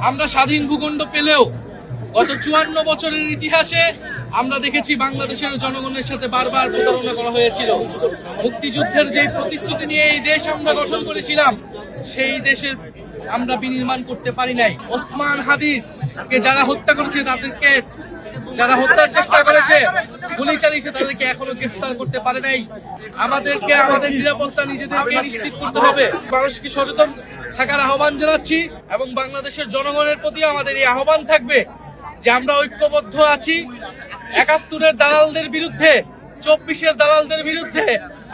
আমরা স্বাধীন ভূখণ্ড পেলেও গত ৫৪ বছরের ইতিহাসে আমরা দেখেছি বাংলাদেশের জনগণের সাথে বারবার প্রতারণা করা হয়েছিল। মুক্তিযুদ্ধের যে প্রতিশ্রুতি নিয়ে এই দেশ আমরা গঠন করেছিলাম, সেই দেশের আমরা বিনির্মাণ করতে পারি নাই। ওসমান হাদিকে যারা হত্যা করেছে, তাদেরকে যারা হত্যার চেষ্টা করেছে, গুলি চালিয়েছে, তাদেরকে এখনো গ্রেফতার করতে পারে নাই। আমাদেরকে আমাদের নিরাপত্তা নিজেদেরকে নিশ্চিত করতে হবে। মানুষকে সচেতন থাকার আহ্বান জানাচ্ছি এবং বাংলাদেশের জনগণের প্রতি আমাদের এই আহ্বান থাকবে যে আমরা ঐক্যবদ্ধ আছি। ৭১-এর দালালদের বিরুদ্ধে, ২৪-এর দালালদের বিরুদ্ধে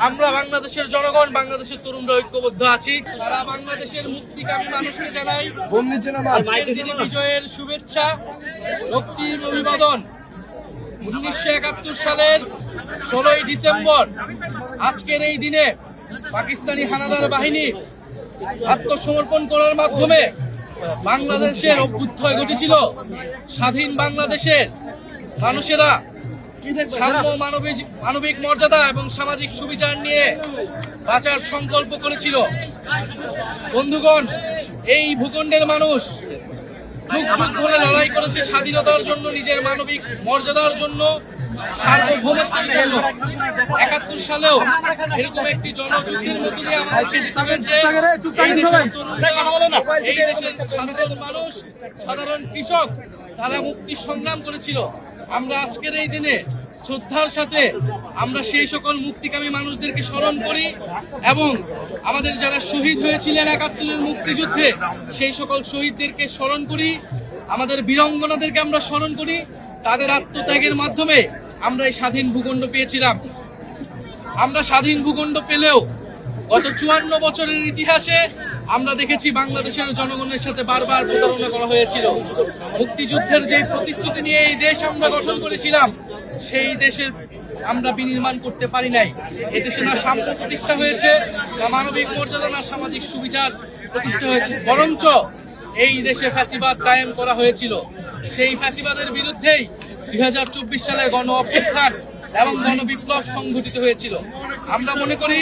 আমরা বাংলাদেশের জনগণ, বাংলাদেশের তরুণরা ঐক্যবদ্ধ আছি। সারা বাংলাদেশের মুক্তিকামী মানুষকে জানাই বিজয়ের শুভেচ্ছা, শক্তির অভিবাদন। ১৯৭১ সালের ১৬ই ডিসেম্বর আজকের এই দিনে পাকিস্তানি হানাদার বাহিনী আত্মসমর্পণ করার মাধ্যমে বাংলাদেশের অভ্যুত্থান ঘটেছিল। স্বাধীন বাংলাদেশের মানুষেরা সাম্য, মানবিক মর্যাদা এবং সামাজিক সুবিচার নিয়ে বাঁচার সংকল্প করেছিল। বন্ধুগণ, এই ভূখণ্ডের মানুষ যুগ যুগ ধরে লড়াই করেছে স্বাধীনতার জন্য, নিজের মানবিক মর্যাদার জন্য, সার্বভৌমত্বের জন্য। ৭১ সালেও এরকম একটি জনযুদ্ধের মধ্য দিয়ে আমাদেরকে যেতে হয়েছে। এই দেশের তরুণরা, এই দেশের সাধারণ মানুষ, সাধারণ কৃষক, তারা মুক্তি সংগ্রাম করেছিল। আমরা আজকের এই দিনে শ্রদ্ধার সাথে আমরা সেই সকল মুক্তিকামী মানুষদেরকে স্মরণ করি এবং আমাদের যারা শহীদ হয়েছিলেন ৭১-এর মুক্তিযুদ্ধে, সেই সকল শহীদদেরকে স্মরণ করি। আমাদের বীরাঙ্গনাদেরকে আমরা স্মরণ করি। তাদের আত্মত্যাগের মাধ্যমে আমরা এই স্বাধীন ভূখণ্ড পেয়েছিলাম। আমরা স্বাধীন ভূখণ্ড পেলেও গত ৫৪ বছরের ইতিহাসে আমরা দেখেছি বাংলাদেশের জনগণের সাথে বারবার প্রতারণা করা হয়েছিল। মুক্তিযুদ্ধের যে প্রতিশ্রুতি নিয়ে এই দেশ আমরা গঠন করেছিলাম, সেই দেশের আমরা বিনির্মাণ করতে পারি নাই। এদেশে না সাম্য প্রতিষ্ঠা হয়েছে, না মানবিক মর্যাদা, না সামাজিক সুবিচার প্রতিষ্ঠা হয়েছে, বরঞ্চ এই দেশে ফ্যাসিবাদ কায়েম করা হয়েছিল। সেই ফ্যাসিবাদের বিরুদ্ধেই ২০২৪ সালের গণ অভ্যুত্থান এবং গণবিপ্লব সংঘটিত হয়েছিল। আমরা মনে করি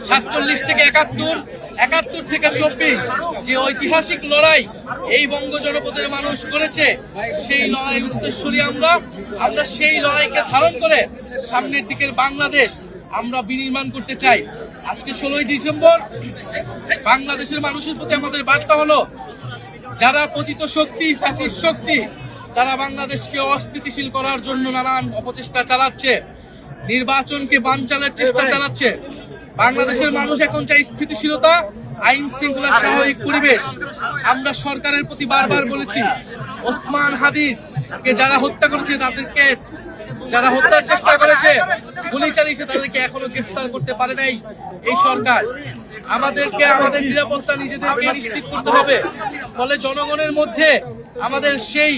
৪৭ থেকে ৭১, ৭১ থেকে ২৪ যে ঐতিহাসিক লড়াই এই বঙ্গ জনপদের মানুষ করেছে, সেই লড়াই উত্তরসূরি আমরা সেই লড়াইকে ধারণ করে সামনের দিকের বাংলাদেশ আমরা বিনির্মাণ করতে চাই। আজকে ১৬ই ডিসেম্বর বাংলাদেশের মানুষের প্রতি আমাদের বার্তা হলো, যারা পতিত শক্তি, ফ্যাসিস্ট শক্তি, তারা বাংলাদেশকে অস্থিতিশীল করার জন্য নানান অপচেষ্টা চালাচ্ছে, নির্বাচনকে বানচালের চেষ্টা চালাচ্ছে। বাংলাদেশের মানুষ এখন চাই স্থিতিশীলতা, আইন শৃঙ্খলার স্বাভাবিক পরিবেশ। আমরা সরকারের প্রতি বারবার বলেছি, ওসমান হাদিকে যারা হত্যা করেছে, তাদেরকে যারা হত্যার চেষ্টা করেছে, গুলি চালিয়েছে, তাদেরকে এখনো গ্রেফতার করতে পারে নাই এই সরকার। আমাদেরকে আমাদের নিরাপত্তা নিজেদেরকে নিশ্চিত করতে হবে। ফলে জনগণের মধ্যে আমাদের সেই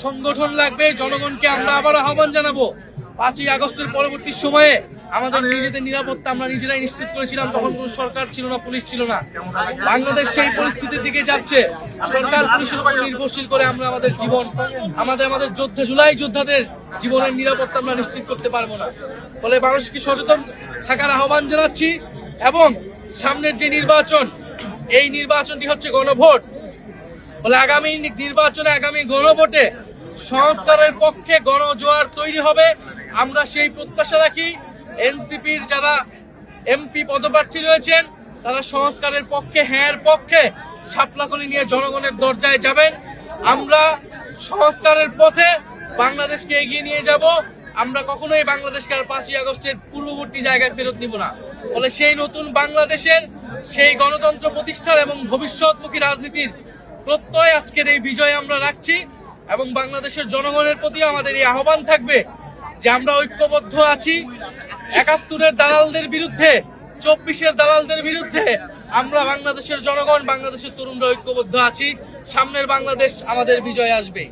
সংগঠন লাগবে। জনগণকে আমরা আবার আহ্বান জানাবো, ৫ই আগস্টের পরবর্তী সময়ে আমাদের নিজেদের নিরাপত্তা আমরা নিজেরাই নিশ্চিত করেছিলাম। তখন কোনো সরকার ছিল না, পুলিশ ছিল না। বাংলাদেশ সেই পরিস্থিতির দিকে যাচ্ছে। সরকার পুলিশের উপর নির্ভরশীল করে আমরা আমাদের জীবন, আমাদের জুলাই যোদ্ধাদের জীবনের নিরাপত্তা আমরা নিশ্চিত করতে পারবো না। ফলে মানুষকে সচেতন থাকার আহ্বান জানাচ্ছি এবং সামনের যে নির্বাচন, এই নির্বাচনটি হচ্ছে গণভোট। ফলে আগামী নির্বাচনে, আগামী গণভোটে সংস্কারের পক্ষে গণজোয়ার তৈরি হবে। আমরা সেই প্রত্যাশা রাখি। এনসিপির যারা এমপি পদপ্রার্থী রয়েছেন, তারা সংস্কারের পক্ষে, হ্যাঁ পক্ষে শাপলাকলি নিয়ে জনগণের দরজায় যাবেন। আমরা সংস্কারের পথে বাংলাদেশকে এগিয়ে নিয়ে যাব। আমরা কখনোই বাংলাদেশকে আর ৫ই আগস্টের পূর্ববর্তী জায়গায় ফেরত নিব না। ফলে সেই নতুন বাংলাদেশের, সেই গণতন্ত্র প্রতিষ্ঠার এবং ভবিষ্যৎমুখী রাজনীতির প্রত্যয় আজকের এই বিজয় আমরা রাখছি এবং বাংলাদেশের জনগণের প্রতি আমাদের এই আহ্বান থাকবে যে আমরা ঐক্যবদ্ধ আছি। ৭১-এর দালালদের বিরুদ্ধে, ২৪-এর দালালদের বিরুদ্ধে আমরা বাংলাদেশের জনগণ, বাংলাদেশের তরুণরা ঐক্যবদ্ধ আছি। সামনের বাংলাদেশ আমাদের বিজয় আসবে।